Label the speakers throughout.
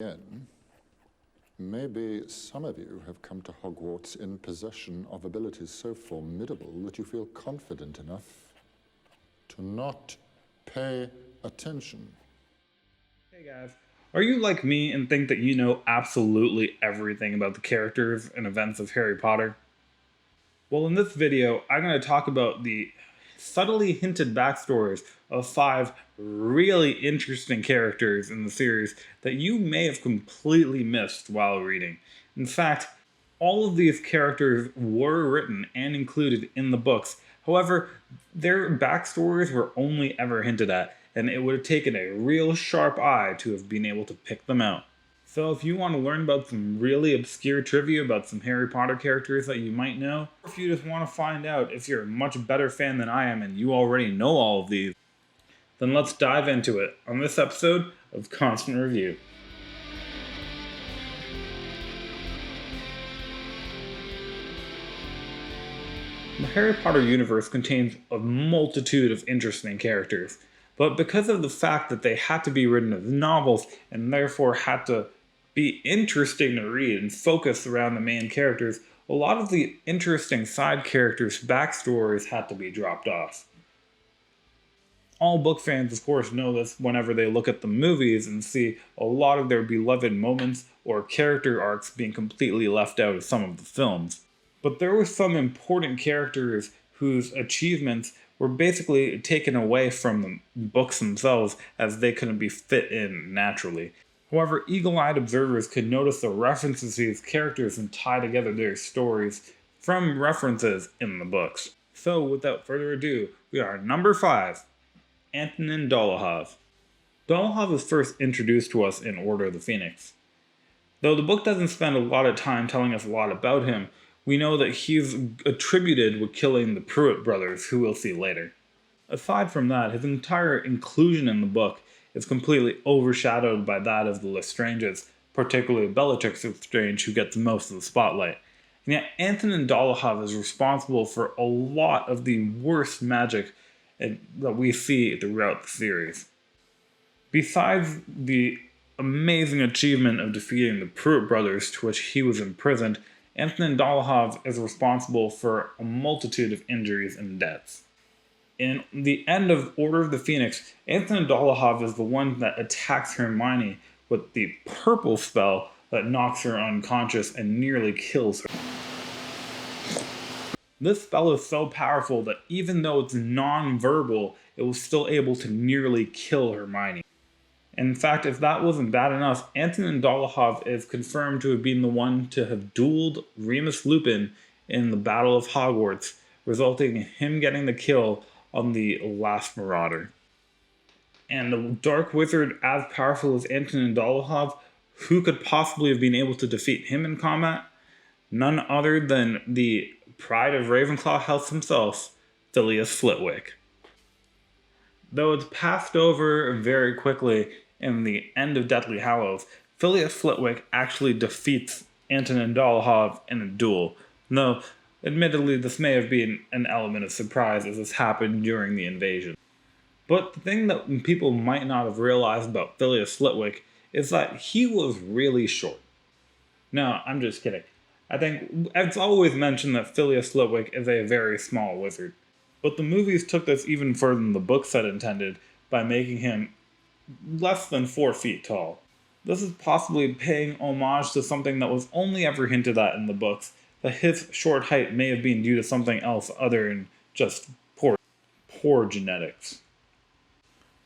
Speaker 1: Again, maybe some of you have come to Hogwarts in possession of abilities so formidable that you feel confident enough to not pay attention.
Speaker 2: Hey guys, are you like me and think that you know absolutely everything about the characters and events of Harry Potter? Well, in this video, I'm going to talk about the subtly hinted backstories of 5 really interesting characters in the series that you may have completely missed while reading. In fact, all of these characters were written and included in the books. However, their backstories were only ever hinted at, and it would have taken a real sharp eye to have been able to pick them out. So if you want to learn about some really obscure trivia about some Harry Potter characters that you might know, or if you just want to find out if you're a much better fan than I am and you already know all of these, then let's dive into it on this episode of Constant Review. The Harry Potter universe contains a multitude of interesting characters, but because of the fact that they had to be written as novels and therefore had to be interesting to read and focus around the main characters, a lot of the interesting side characters' backstories had to be dropped off. All book fans, of course, know this whenever they look at the movies and see a lot of their beloved moments or character arcs being completely left out of some of the films. But there were some important characters whose achievements were basically taken away from the books themselves as they couldn't be fit in naturally. However, eagle-eyed observers could notice the references to these characters and tie together their stories from references in the books. So, without further ado, we are number 5, Antonin Dolohov. Dolohov was first introduced to us in Order of the Phoenix. Though the book doesn't spend a lot of time telling us a lot about him, we know that he's attributed with killing the Pruitt brothers, who we'll see later. Aside from that, his entire inclusion in the book is completely overshadowed by that of the Lestranges, particularly Bellatrix Lestrange, who gets most of the spotlight. And yet Antonin Dolohov is responsible for a lot of the worst magic that we see throughout the series. Besides the amazing achievement of defeating the Pruitt brothers, to which he was imprisoned, Antonin Dolohov is responsible for a multitude of injuries and deaths. In the end of Order of the Phoenix, Antonin Dolohov is the one that attacks Hermione with the purple spell that knocks her unconscious and nearly kills her. This spell is so powerful that even though it's non-verbal, it was still able to nearly kill Hermione. In fact, if that wasn't bad enough, Antonin Dolohov is confirmed to have been the one to have dueled Remus Lupin in the Battle of Hogwarts, resulting in him getting the kill on the last Marauder. And the Dark Wizard, as powerful as Antonin Dolohov, who could possibly have been able to defeat him in combat? None other than the Pride of Ravenclaw House himself, Filius Flitwick. Though it's passed over very quickly in the end of Deathly Hallows, Filius Flitwick actually defeats Antonin Dolohov in a duel, though admittedly this may have been an element of surprise as this happened during the invasion. But the thing that people might not have realized about Filius Flitwick is that he was really short. No, I'm just kidding. I think it's always mentioned that Filius Flitwick is a very small wizard. But the movies took this even further than the books had intended by making him less than 4 feet tall. This is possibly paying homage to something that was only ever hinted at in the books, that his short height may have been due to something else other than just poor genetics.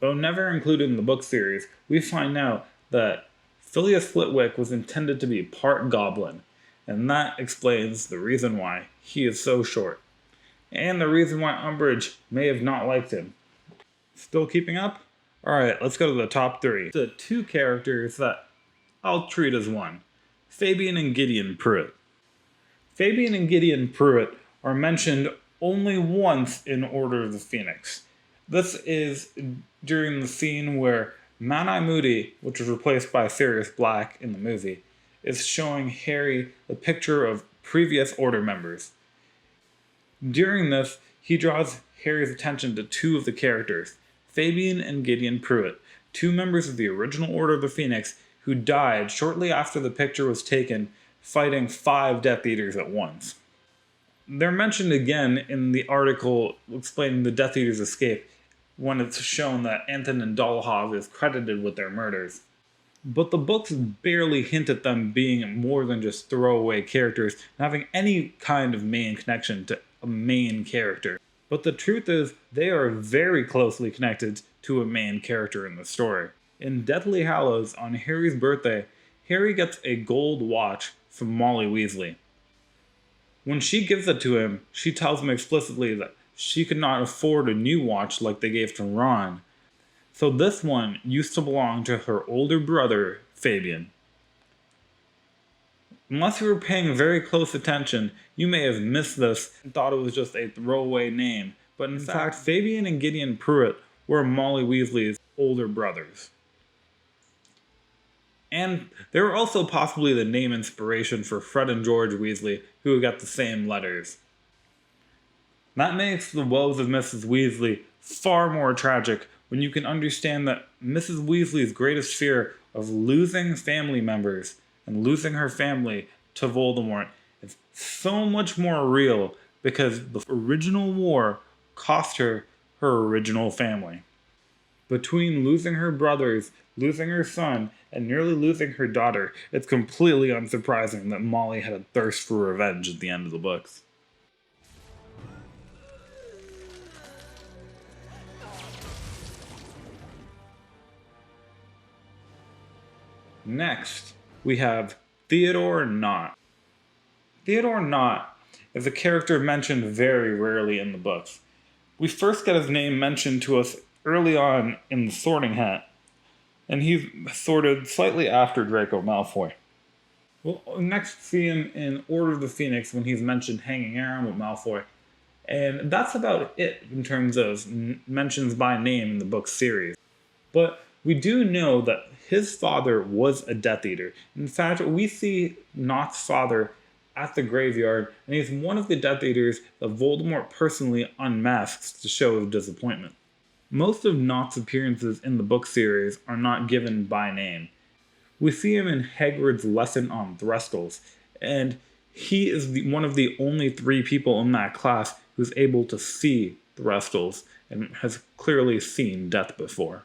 Speaker 2: Though never included in the book series, we find out that Filius Flitwick was intended to be part goblin, and that explains the reason why he is so short, and the reason why Umbridge may have not liked him. Still keeping up? Alright, let's go to the top 3. The 2 characters that I'll treat as one. Fabian and Gideon Pruitt. Fabian and Gideon Pruitt are mentioned only once in Order of the Phoenix. This is during the scene where Mad-Eye Moody, which was replaced by Sirius Black in the movie, is showing Harry a picture of previous Order members. During this, he draws Harry's attention to 2 of the characters, Fabian and Gideon Pruitt, 2 members of the original Order of the Phoenix who died shortly after the picture was taken, fighting 5 Death Eaters at once. They're mentioned again in the article explaining the Death Eaters' escape, when it's shown that Anton Dolohov is credited with their murders. But the books barely hint at them being more than just throwaway characters and having any kind of main connection to a main character. But the truth is, they are very closely connected to a main character in the story. In Deathly Hallows, on Harry's birthday, Harry gets a gold watch from Molly Weasley. When she gives it to him, she tells him explicitly that she could not afford a new watch like they gave to Ron. So this one used to belong to her older brother, Fabian. Unless you were paying very close attention, you may have missed this and thought it was just a throwaway name. But in fact, Fabian and Gideon Pruitt were Molly Weasley's older brothers. And they were also possibly the name inspiration for Fred and George Weasley, who got the same letters. That makes the woes of Mrs. Weasley far more tragic when you can understand that Mrs. Weasley's greatest fear of losing family members and losing her family to Voldemort is so much more real because the original war cost her her original family. Between losing her brothers, losing her son, and nearly losing her daughter, it's completely unsurprising that Molly had a thirst for revenge at the end of the books. Next, we have Theodore Nott. Theodore Nott is a character mentioned very rarely in the books. We first get his name mentioned to us early on in The Sorting Hat, and he's sorted slightly after Draco Malfoy. We'll next see him in Order of the Phoenix when he's mentioned hanging around with Malfoy, and that's about it in terms of mentions by name in the book series. But we do know that his father was a Death Eater. In fact, we see Nott's father at the graveyard, and he's one of the Death Eaters that Voldemort personally unmasks to show his disappointment. Most of Nott's appearances in the book series are not given by name. We see him in Hagrid's lesson on Threstles, and he is one of the only 3 people in that class who's able to see Threstles and has clearly seen death before.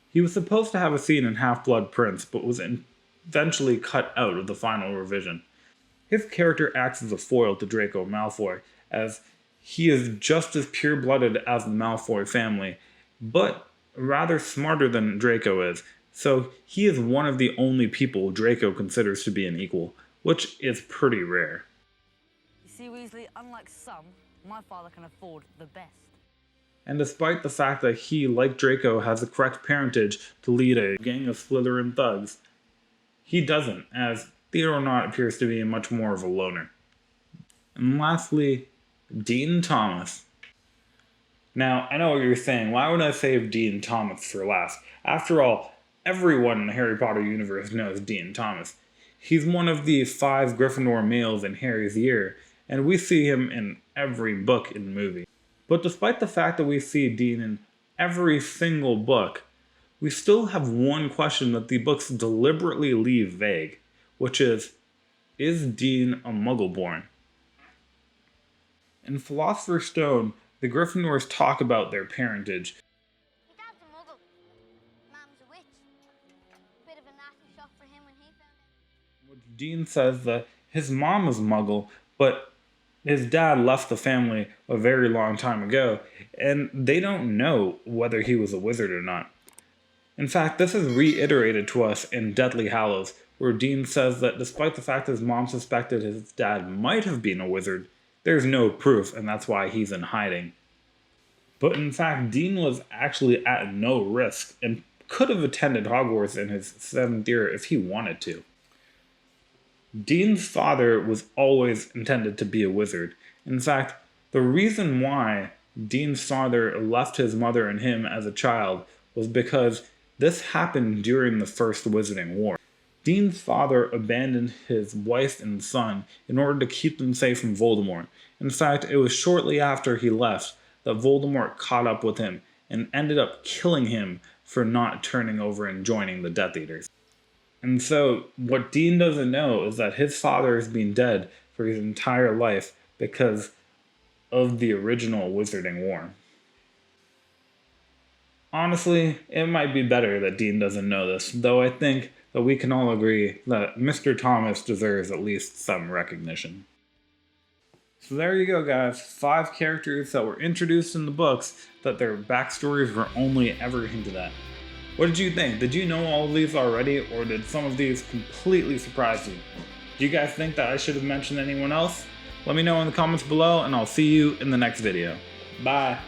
Speaker 2: He was supposed to have a scene in Half-Blood Prince, but was eventually cut out of the final revision. His character acts as a foil to Draco Malfoy, as he is just as pure-blooded as the Malfoy family, but rather smarter than Draco is, so he is one of the only people Draco considers to be an equal, which is pretty rare.
Speaker 3: You see, Weasley, unlike some, my father can afford the best.
Speaker 2: And despite the fact that he, like Draco, has the correct parentage to lead a gang of Slytherin thugs, he doesn't, as Theodore Nott appears to be much more of a loner. And lastly, Dean Thomas. Now, I know what you're saying, why would I save Dean Thomas for last? After all, everyone in the Harry Potter universe knows Dean Thomas. He's one of the 5 Gryffindor males in Harry's year, and we see him in every book and movie. But despite the fact that we see Dean in every single book, we still have one question that the books deliberately leave vague, which is Dean a Muggle-born? In Philosopher's Stone, the Gryffindors talk about their parentage.
Speaker 4: Your dad's a muggle. Mum's a witch. Bit of a nasty shock for him when he found out.
Speaker 2: Which Dean says that his mom is a Muggle, but his dad left the family a very long time ago, and they don't know whether he was a wizard or not. In fact, this is reiterated to us in Deathly Hallows, where Dean says that despite the fact that his mom suspected his dad might have been a wizard, there's no proof, and that's why he's in hiding. But in fact, Dean was actually at no risk, and could have attended Hogwarts in his 7th year if he wanted to. Dean's father was always intended to be a wizard. In fact, the reason why Dean's father left his mother and him as a child was because this happened during the First Wizarding War. Dean's father abandoned his wife and son in order to keep them safe from Voldemort. In fact, it was shortly after he left that Voldemort caught up with him and ended up killing him for not turning over and joining the Death Eaters. And so, what Dean doesn't know is that his father has been dead for his entire life because of the original Wizarding War. Honestly, it might be better that Dean doesn't know this, though I think that we can all agree that Mr. Thomas deserves at least some recognition. So there you go, guys. 5 characters that were introduced in the books that their backstories were only ever hinted at. What did you think? Did you know all of these already, or did some of these completely surprise you? Do you guys think that I should have mentioned anyone else? Let me know in the comments below, and I'll see you in the next video. Bye!